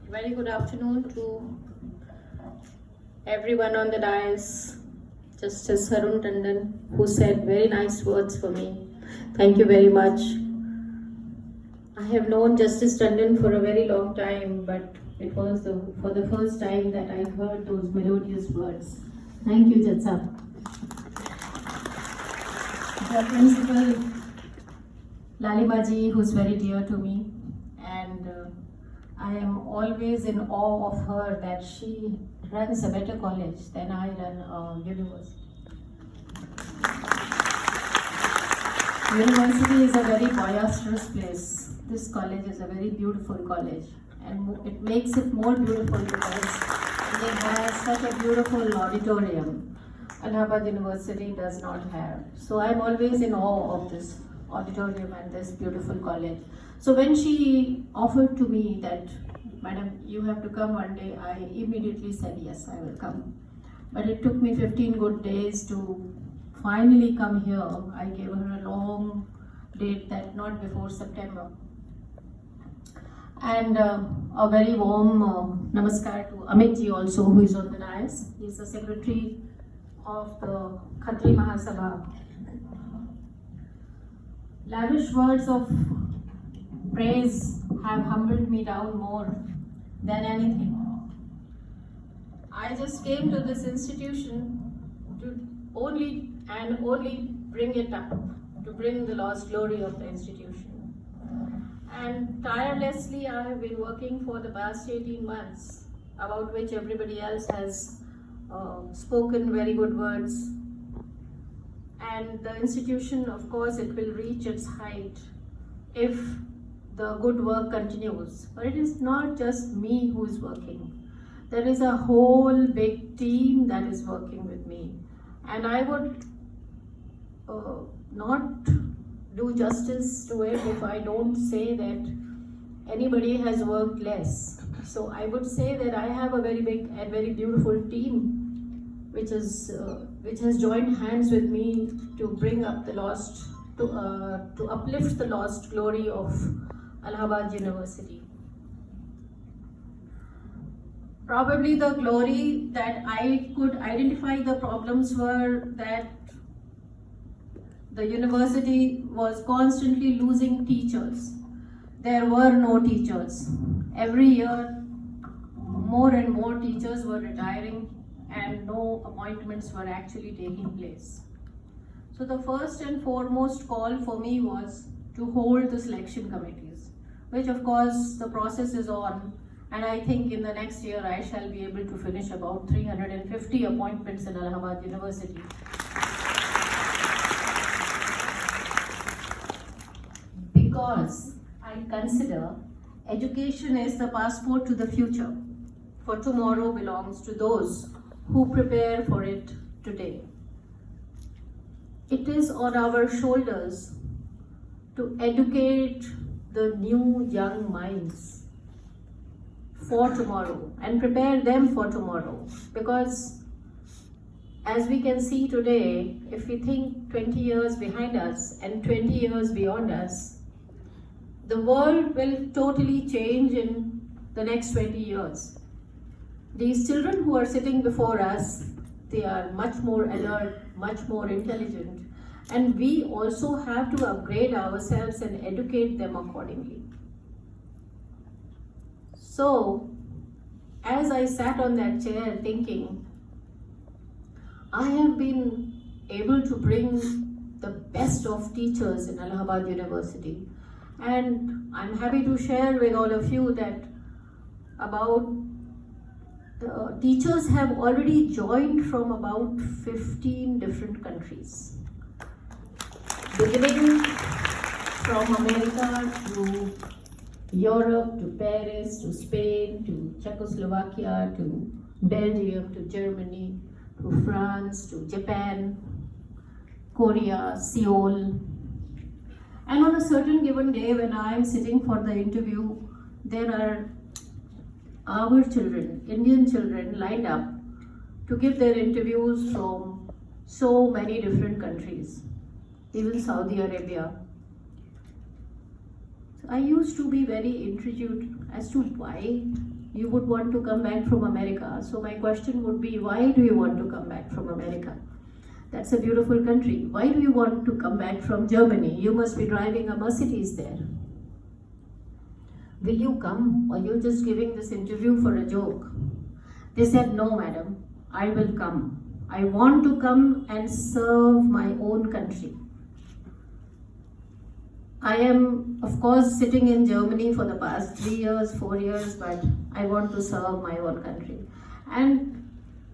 Very good afternoon to everyone on the dais. Justice Harun Tandon, who said very nice words for me. Thank you very much. I have known Justice Tandon for a very long time, but it was for the first time that I heard those melodious words. Thank you, Judge Sahab. The principal, Lalimaji, who's very dear to me, and I am always in awe of her that she runs a better college than I run a university. University is a very boisterous place. This college is a very beautiful college, and it makes it more beautiful because it has such a beautiful auditorium. Allahabad University does not have. So I'm always in awe of this auditorium and this beautiful college. So when she offered to me that, Madam, you have to come one day, I immediately said, yes, I will come. But it took me 15 good days to finally come here. I gave her a long date that not before September. And a very warm namaskar to Amit ji also, who is on the dais. He is the secretary of the Khatri Mahasabha. Lavish words of praise have humbled me down more than anything. I just came to this institution to only bring it up, to bring the lost glory of the institution. And tirelessly I have been working for the past 18 months, about which everybody else has spoken very good words. And the institution, of course, it will reach its height if the good work continues. But it is not just me who is working. There is a whole big team that is working with me. And I would not do justice to it if I don't say that anybody has worked less. So I would say that I have a very big and very beautiful team which has joined hands with me to bring up the lost, to uplift the lost glory of Allahabad University. Probably the glory that I could identify the problems were that the university was constantly losing teachers. There were no teachers. Every year, more and more teachers were retiring and no appointments were actually taking place. So the first and foremost call for me was to hold the selection committees, which of course the process is on, and I think in the next year I shall be able to finish about 350 appointments in Allahabad University. Because I consider education is the passport to the future, for tomorrow belongs to those who prepare for it today. It is on our shoulders to educate the new young minds for tomorrow and prepare them for tomorrow. Because as we can see today, if we think 20 years behind us and 20 years beyond us, the world will totally change in the next 20 years. These children who are sitting before us, they are much more alert, much more intelligent, and we also have to upgrade ourselves and educate them accordingly. So, as I sat on that chair thinking, I have been able to bring the best of teachers in Allahabad University, and I'm happy to share with all of you that about the teachers have already joined from about 15 different countries, beginning from America to Europe, to Paris, to Spain, to Czechoslovakia, to Belgium, to Germany, to France, to Japan, Korea, Seoul. And on a certain given day when I am sitting for the interview, there are our children, Indian children, lined up to give their interviews from so many different countries, even Saudi Arabia. I used to be very intrigued as to why you would want to come back from America. So my question would be, why do you want to come back from America? That's a beautiful country. Why do you want to come back from Germany? You must be driving a Mercedes there. Will you come, or you're just giving this interview for a joke? They said, no, madam, I will come. I want to come and serve my own country. I am, of course, sitting in Germany for the past 3 years, 4 years, but I want to serve my own country. And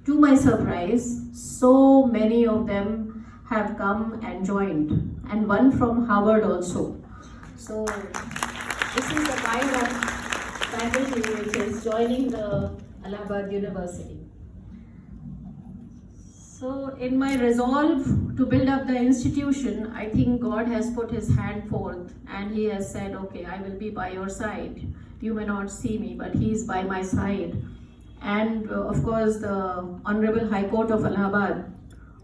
to my surprise, so many of them have come and joined, and one from Harvard also. So this is the kind of faculty which is joining the Allahabad University. So in my resolve to build up the institution, I think God has put his hand forth and he has said, okay, I will be by your side. You may not see me, but he is by my side. And of course, the Honorable High Court of Allahabad,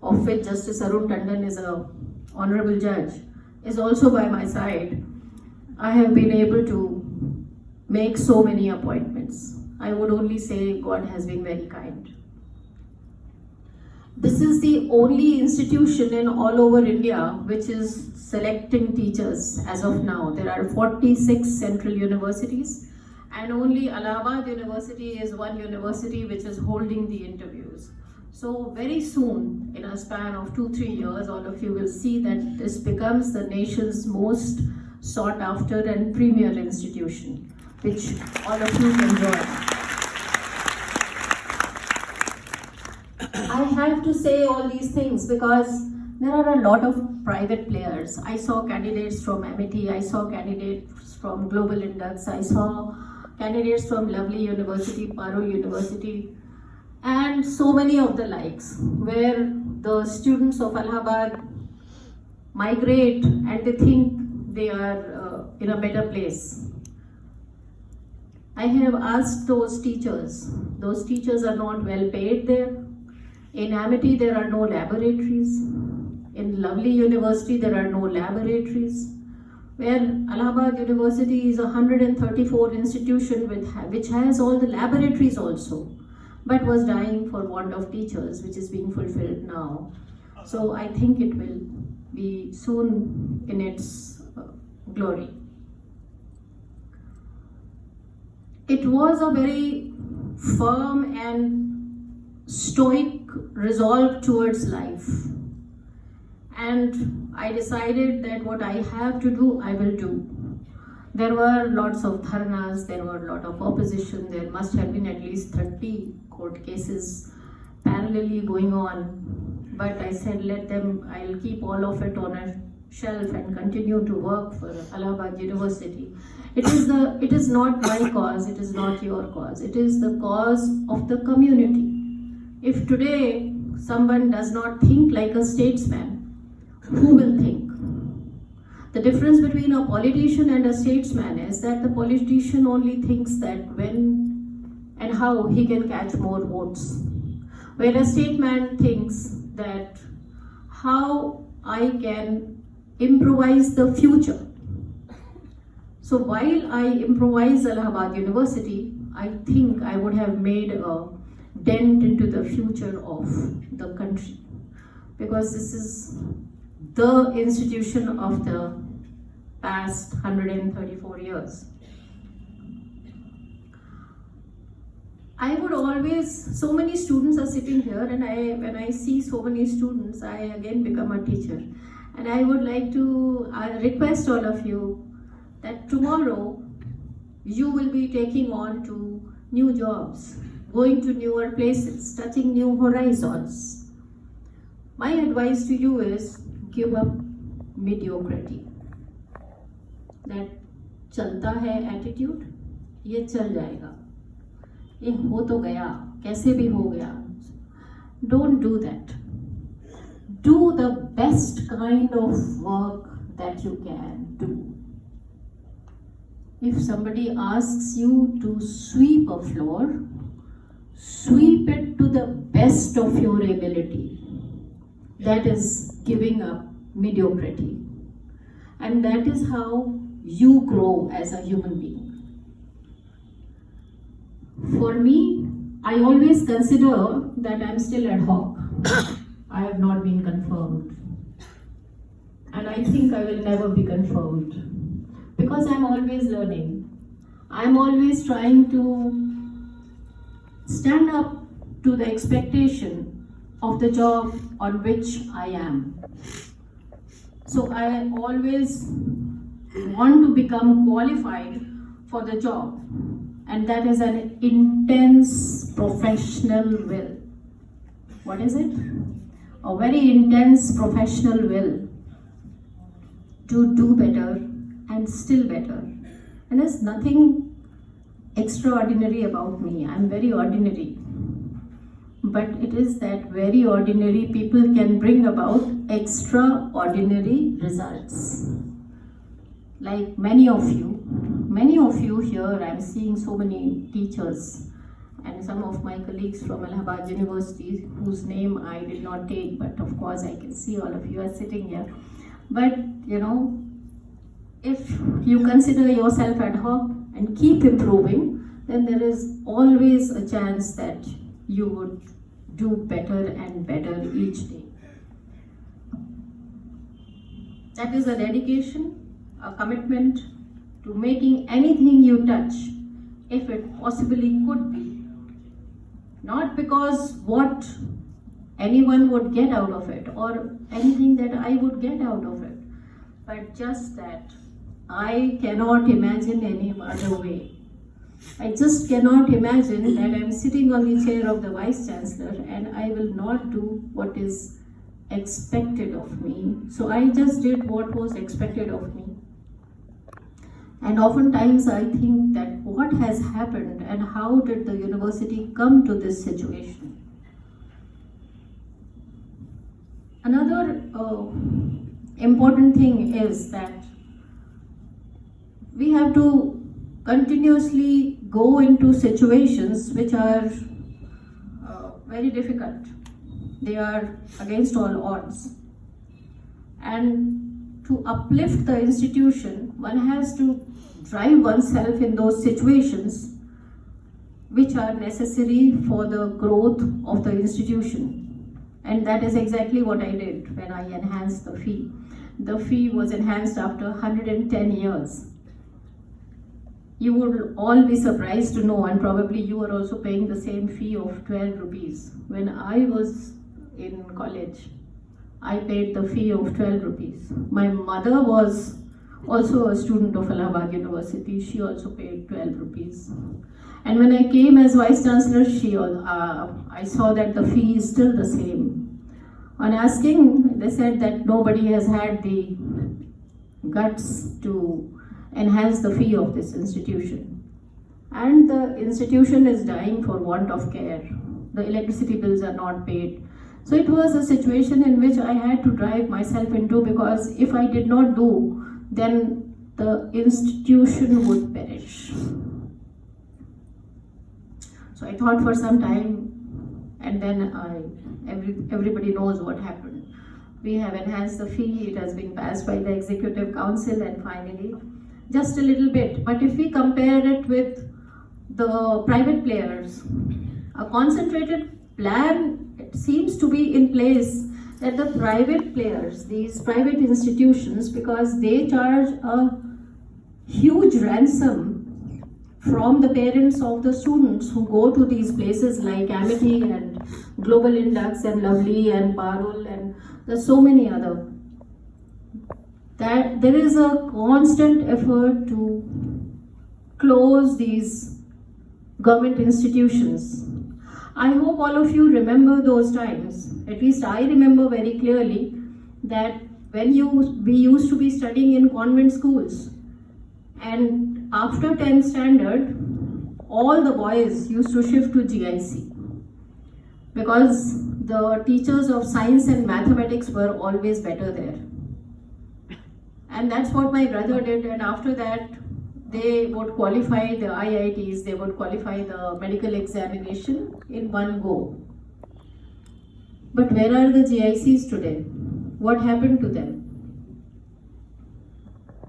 of which Justice Arun Tandon is a honorable judge, is also by my side. I have been able to make so many appointments. I would only say God has been very kind. This is the only institution in all over India which is selecting teachers as of now. There are 46 central universities, and only Allahabad University is one university which is holding the interviews. So very soon, in a span of 2-3 years, all of you will see that this becomes the nation's most sought after and premier institution, which all of you can join. I have to say all these things because there are a lot of private players. I saw candidates from MIT, I saw candidates from Global Index, I saw candidates from lovely university, Parul University, and so many of the likes, where the students of Allahabad migrate and they think they are in a better place. I have asked those teachers are not well paid there. In Amity, there are no laboratories. In lovely university, there are no laboratories. Where Allahabad University is a 134 institution which has all the laboratories also, but was dying for want of teachers, which is being fulfilled now. So I think it will be soon in its glory. It was a very firm and stoic resolve towards life, and I decided that what I have to do, I will do. There were lots of dharnas, there were a lot of opposition, there must have been at least 30 court cases parallelly going on, but I said I'll keep all of it on a shelf and continue to work for Allahabad University. It is not my cause, it is not your cause, it is the cause of the community. If today someone does not think like a statesman, who will think? The difference between a politician and a statesman is that the politician only thinks that when and how he can catch more votes, where a statesman thinks that how I can improvise the future. So while I improvise Allahabad University, I think I would have made a dent into the future of the country, because this is the institution of the past 134 years. I would always, so many students are sitting here, and when I see so many students, I again become a teacher. And I would like to request all of you that tomorrow you will be taking on to new jobs, going to newer places, touching new horizons. My advice to you is give up mediocrity. That चलता है attitude, ये चल जाएगा. ये हो तो गया, कैसे भी हो गया. Don't do that. Do the best kind of work that you can do. If somebody asks you to sweep a floor, sweep it to the best of your ability. That is giving up mediocrity. And that is how you grow as a human being. For me, I always consider that I'm still ad hoc. I have not been confirmed. And I think I will never be confirmed. Because I'm always learning. I'm always trying to stand up to the expectation of the job on which I am. So I always want to become qualified for the job. And that is an intense professional will. What is it? A very intense professional will to do better and still better. And there's nothing extraordinary about me. I'm very ordinary. But it is that very ordinary people can bring about extraordinary results. Like many of you here, I'm seeing so many teachers and some of my colleagues from Allahabad University, whose name I did not take, but of course I can see all of you are sitting here. But if you consider yourself ad hoc and keep improving, then there is always a chance that you would do better and better each day. That is a dedication, a commitment to making anything you touch, if it possibly could be. Not because what anyone would get out of it or anything that I would get out of it, but just that I cannot imagine any other way. I just cannot imagine that I'm sitting on the chair of the Vice Chancellor and I will not do what is expected of me. So I just did what was expected of me. And oftentimes I think that what has happened and how did the university come to this situation? Another important thing is that we have to continuously go into situations which are very difficult. They are against all odds. And to uplift the institution, one has to drive oneself in those situations which are necessary for the growth of the institution. And that is exactly what I did when I enhanced the fee. The fee was enhanced after 110 years. You would all be surprised to know, and probably you are also paying the same fee of 12 rupees. When I was in college, I paid the fee of 12 rupees. My mother was also a student of Allahabad University. She also paid 12 rupees. And when I came as Vice Chancellor, I saw that the fee is still the same. On asking, they said that nobody has had the guts to enhance the fee of this institution. And the institution is dying for want of care. The electricity bills are not paid. So it was a situation in which I had to drive myself into, because if I did not do, then the institution would perish. So I thought for some time, and then everybody knows what happened. We have enhanced the fee, it has been passed by the Executive Council, and finally, just a little bit. But if we compare it with the private players, a concentrated plan seems to be in place, that the private players, these private institutions, because they charge a huge ransom from the parents of the students who go to these places like Amity and Global Indux and Lovely and Parul, and there's so many other. That there is a constant effort to close these government institutions. I hope all of you remember those times. At least I remember very clearly that when we used to be studying in convent schools, and after 10th standard, all the boys used to shift to GIC because the teachers of science and mathematics were always better there. And that's what my brother did, and after that they would qualify the IITs, they would qualify the medical examination in one go. But where are the GICs today? What happened to them?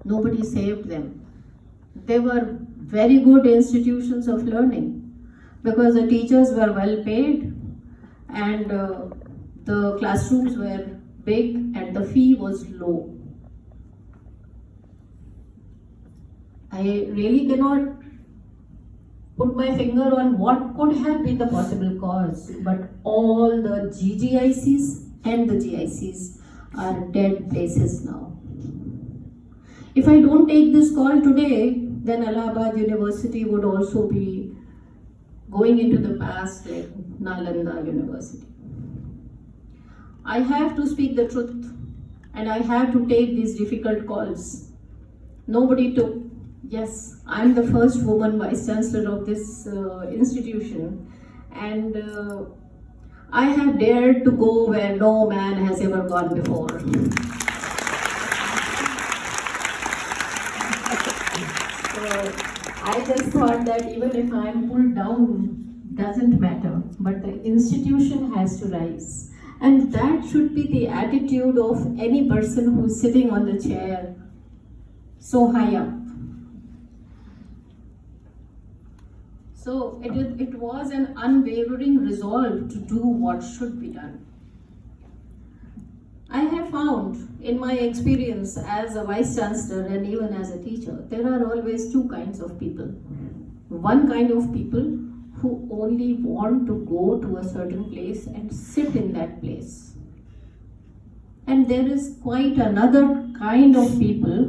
Nobody saved them. They were very good institutions of learning because the teachers were well paid and the classrooms were big and the fee was low. I really cannot put my finger on what could have been the possible cause, but all the GGICs and the GICs are dead places now. If I don't take this call today, then Allahabad University would also be going into the past like Nalanda University. I have to speak the truth and I have to take these difficult calls. Nobody took. Yes, I'm the first woman Vice Chancellor of this institution, and I have dared to go where no man has ever gone before. So I just thought that even if I'm pulled down, doesn't matter, but the institution has to rise. And that should be the attitude of any person who's sitting on the chair so high up. So it was an unwavering resolve to do what should be done. I have found in my experience as a Vice Chancellor and even as a teacher, there are always two kinds of people. One kind of people who only want to go to a certain place and sit in that place. And there is quite another kind of people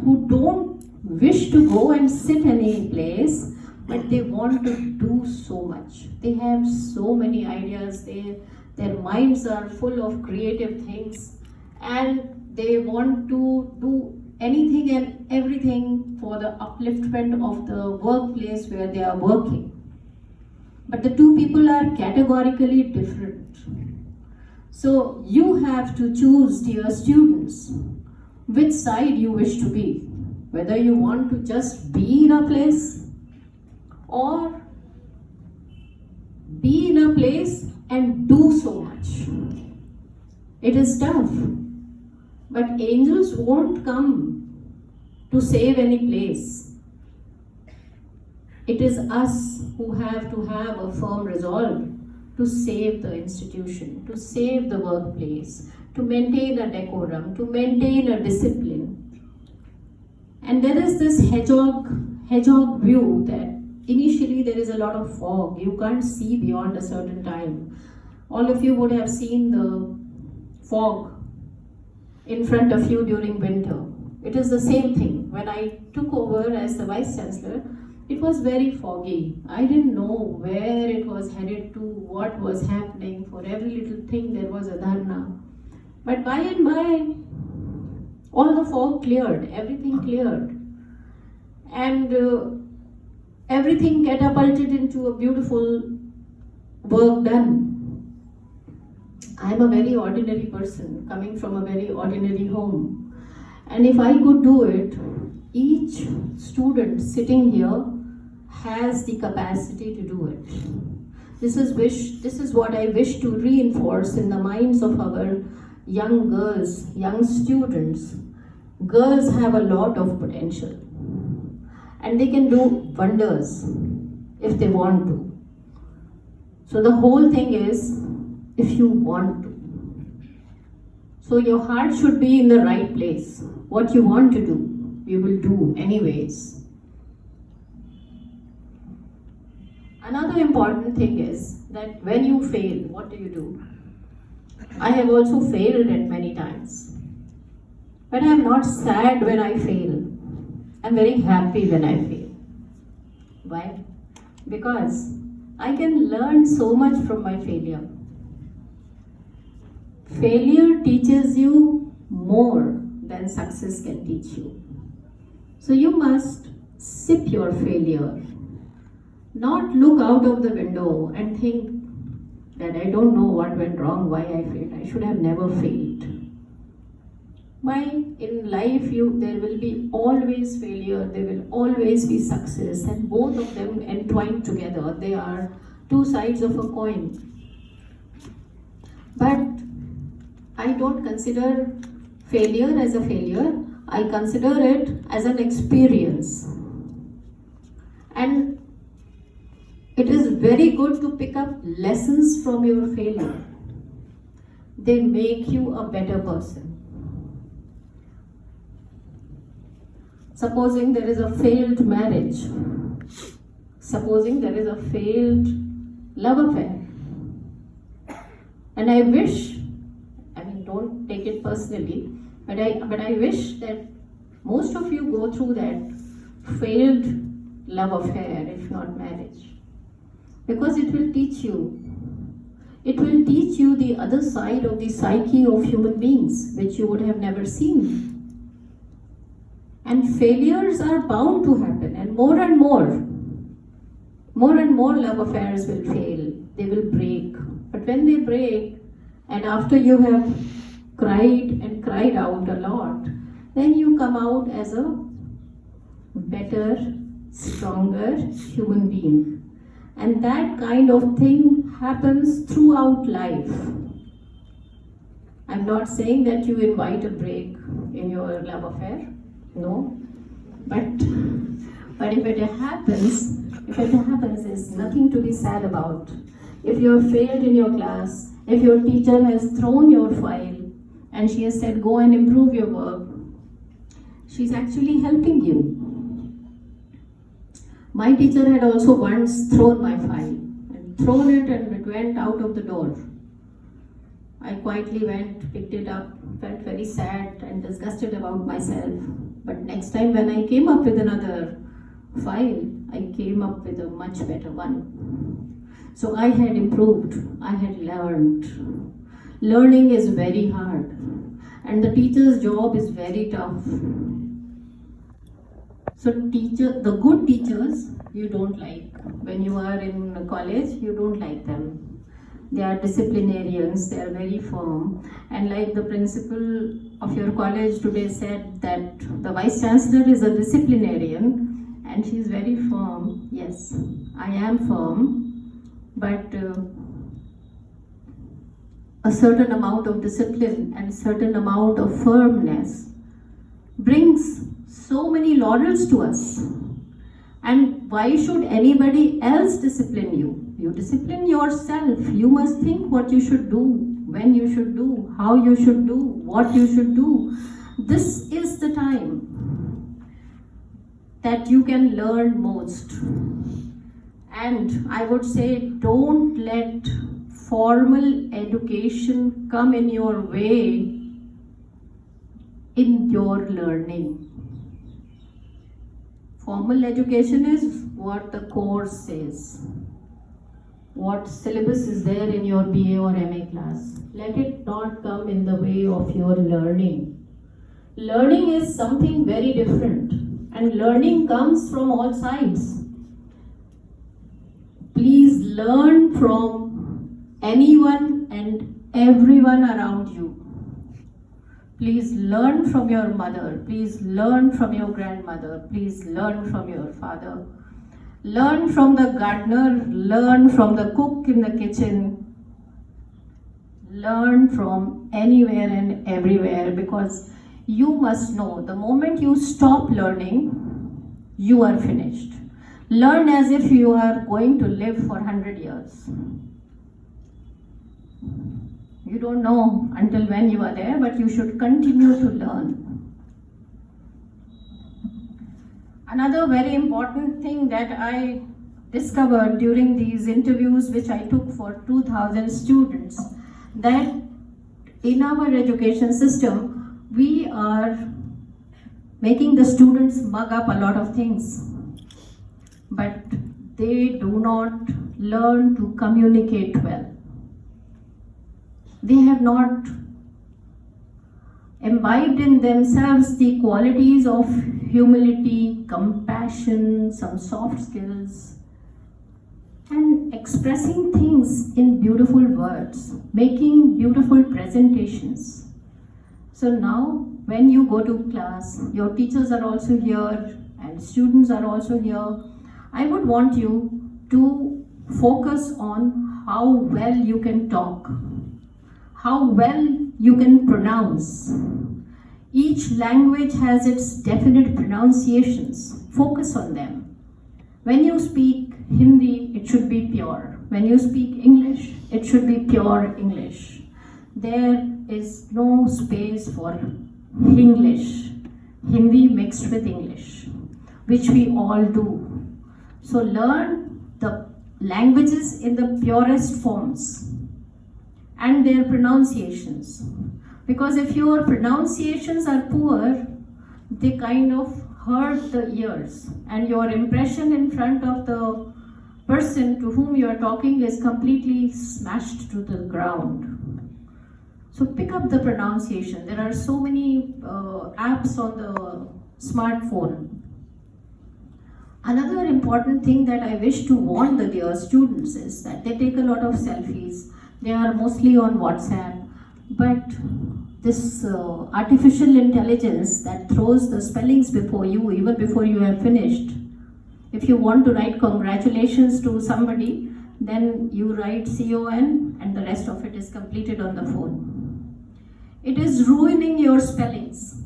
who don't wish to go and sit any place, but they want to do so much. They have so many ideas, their minds are full of creative things, and they want to do anything and everything for the upliftment of the workplace where they are working. But the two people are categorically different. So you have to choose, dear students, which side you wish to be. Whether you want to just be in a place or be in a place and do so much. It is tough, but angels won't come to save any place. It is us who have to have a firm resolve to save the institution, to save the workplace, to maintain a decorum, to maintain a discipline. And there is this hedgehog view that initially there is a lot of fog. You can't see beyond a certain time. All of you would have seen the fog in front of you during winter. It is the same thing. When I took over as the Vice Chancellor, it was very foggy. I didn't know where it was headed to, what was happening. For every little thing there was a dharna. But by and by, all the fog cleared, everything cleared. And everything catapulted into a beautiful work done. I'm a very ordinary person coming from a very ordinary home. And if I could do it, each student sitting here has the capacity to do it. This is what I wish to reinforce in the minds of our young girls, young students. Girls have a lot of potential. And they can do wonders if they want to. So the whole thing is, if you want to. So your heart should be in the right place. What you want to do, you will do anyways. Another important thing is that when you fail, what do? I have also failed at many times. But I am not sad when I fail. I'm very happy when I fail. Why? Because I can learn so much from my failure. Failure teaches you more than success can teach you. So you must sip your failure. Not look out of the window and think that I don't know what went wrong, why I failed. I should have never failed. Why? In life, there will be always failure, there will always be success, and both of them entwined together. They are two sides of a coin. But I don't consider failure as a failure. I consider it as an experience. And it is very good to pick up lessons from your failure. They make you a better person. Supposing there is a failed marriage, supposing there is a failed love affair, and I wish, don't take it personally, but I wish that most of you go through that failed love affair, if not marriage, because it will teach you the other side of the psyche of human beings, which you would have never seen. And failures are bound to happen, and more and more love affairs will fail, they will break. But when they break, and after you have cried out a lot, then you come out as a better, stronger human being. And that kind of thing happens throughout life. I'm not saying that you invite a break in your love affair, no. But if it happens, there's nothing to be sad about. If you have failed in your class, if your teacher has thrown your file and she has said go and improve your work, she's actually helping you. My teacher had also once thrown my file, and thrown it, and it went out of the door. I quietly went, picked it up, felt very sad and disgusted about myself. But next time when I came up with another file, I came up with a much better one. So I had improved, I had learned. Learning is very hard, and the teacher's job is very tough. So the good teachers you don't like. When you are in college, you don't like them. They are disciplinarians, they are very firm. And like the principal of your college today said that the Vice Chancellor is a disciplinarian and she is very firm. Yes, I am firm, but a certain amount of discipline and certain amount of firmness brings so many laurels to us. And why should anybody else discipline you? You discipline yourself. You must think what you should do, when you should do, how you should do, what you should do. This is the time that you can learn most. And I would say, don't let formal education come in your way in your learning. Formal education is what the course says, what syllabus is there in your BA or MA class. Let it not come in the way of your learning. Learning is something very different, and learning comes from all sides. Please learn from anyone and everyone around you. Please learn from your mother. Please learn from your grandmother. Please learn from your father. Learn from the gardener. Learn from the cook in the kitchen. Learn from anywhere and everywhere, because you must know the moment you stop learning, you are finished. Learn as if you are going to live for 100 years. You don't know until when you are there, but you should continue to learn. Another very important thing that I discovered during these interviews which I took for 2,000 students, that in our education system, we are making the students mug up a lot of things, but they do not learn to communicate well. They have not imbibed in themselves the qualities of humility, compassion, some soft skills, and expressing things in beautiful words, making beautiful presentations. So now, when you go to class, your teachers are also here and students are also here. I would want you to focus on how well you can talk, how well you can pronounce. Each language has its definite pronunciations. Focus on them. When you speak Hindi, it should be pure. When you speak English, it should be pure English. There is no space for English, Hindi mixed with English, which we all do. So learn the languages in the purest forms and their pronunciations. Because if your pronunciations are poor, they kind of hurt the ears, and your impression in front of the person to whom you are talking is completely smashed to the ground. So pick up the pronunciation. There are so many apps on the smartphone. Another important thing that I wish to warn the dear students is that they take a lot of selfies. They are mostly on WhatsApp. But this artificial intelligence that throws the spellings before you, even before you have finished. If you want to write congratulations to somebody, then you write CON and the rest of it is completed on the phone. It is ruining your spellings.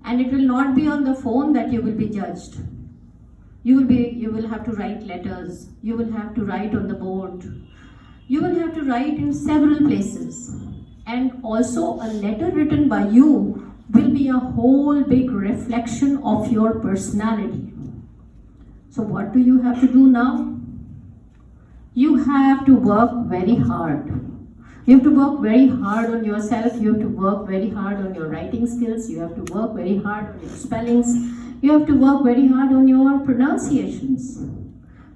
And it will not be on the phone that you will be judged. You will have to write letters. You will have to write on the board. You will have to write in several places. And also a letter written by you will be a whole big reflection of your personality. So what do you have to do now? You have to work very hard. You have to work very hard on yourself. You have to work very hard on your writing skills. You have to work very hard on your spellings. You have to work very hard on your pronunciations.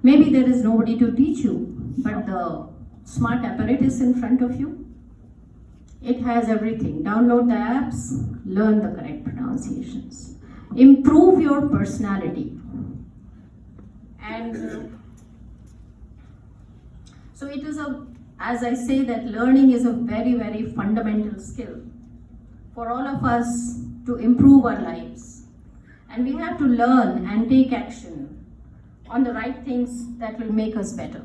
Maybe there is nobody to teach you, but the smart apparatus in front of you, it has everything. Download the apps, learn the correct pronunciations. Improve your personality. And so it is as I say, that learning is a very, very fundamental skill for all of us to improve our lives. And we have to learn and take action on the right things that will make us better.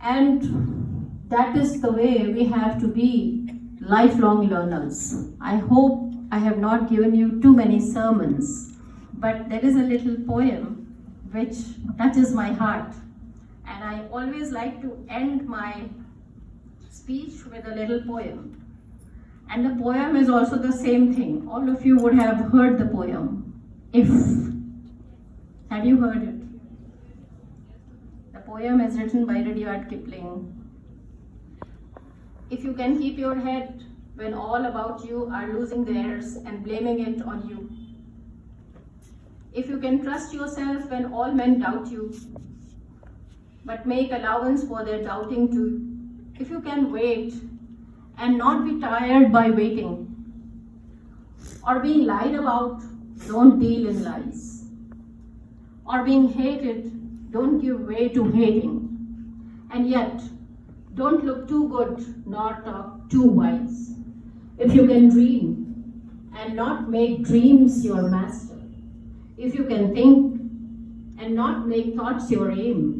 And that is the way we have to be lifelong learners. I hope I have not given you too many sermons, but there is a little poem which touches my heart. And I always like to end my speech with a little poem. And the poem is also the same thing. All of you would have heard the poem. If. Have you heard it? The poem is written by Rudyard Kipling. If you can keep your head when all about you are losing theirs and blaming it on you. If you can trust yourself when all men doubt you, but make allowance for their doubting too. If you can wait and not be tired by waiting, or being lied about, don't deal in lies, or being hated, don't give way to hating, and yet don't look too good nor talk too wise. If you can dream and not make dreams your master, if you can think and not make thoughts your aim,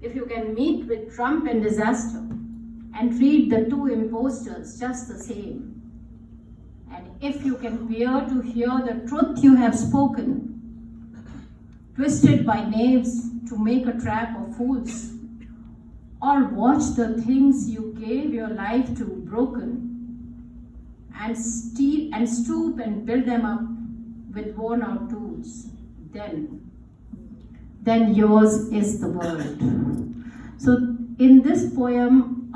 if you can meet with Trump and disaster and treat the two impostors just the same, and if you can bear to hear the truth you have spoken, twisted by knaves to make a trap of fools, or watch the things you gave your life to broken, and stoop and build them up with worn out tools, then yours is the world. So in this poem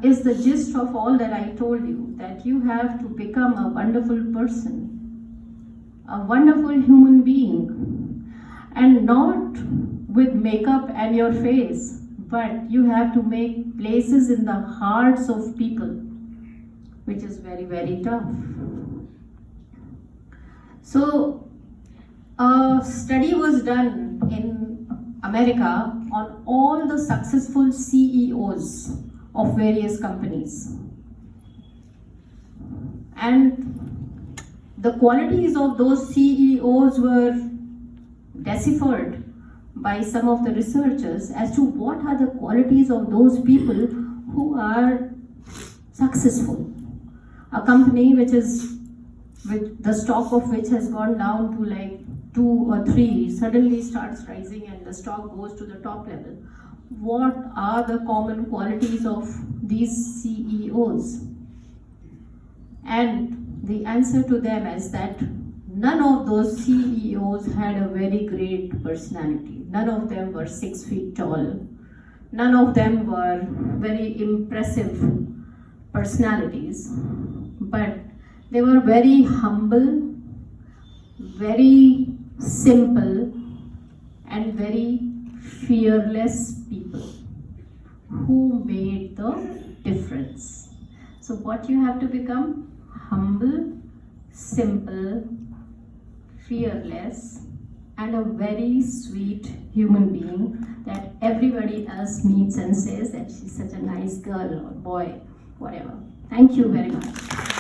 is the gist of all that I told you, that you have to become a wonderful person, a wonderful human being, and not with makeup and your face, but you have to make places in the hearts of people, which is very, very tough. So a study was done in America on all the successful CEOs of various companies. And the qualities of those CEOs were deciphered by some of the researchers as to what are the qualities of those people who are successful. A company which the stock of which has gone down to like 2 or 3 suddenly starts rising and the stock goes to the top level. What are the common qualities of these CEOs? And the answer to them is that none of those CEOs had a very great personality. None of them were 6 feet tall. None of them were very impressive personalities. But they were very humble, very simple, and very fearless people who made the difference. So what you have to become? Humble, simple, fearless, and a very sweet human being that everybody else meets and says that she's such a nice girl or boy, whatever. Thank you very much.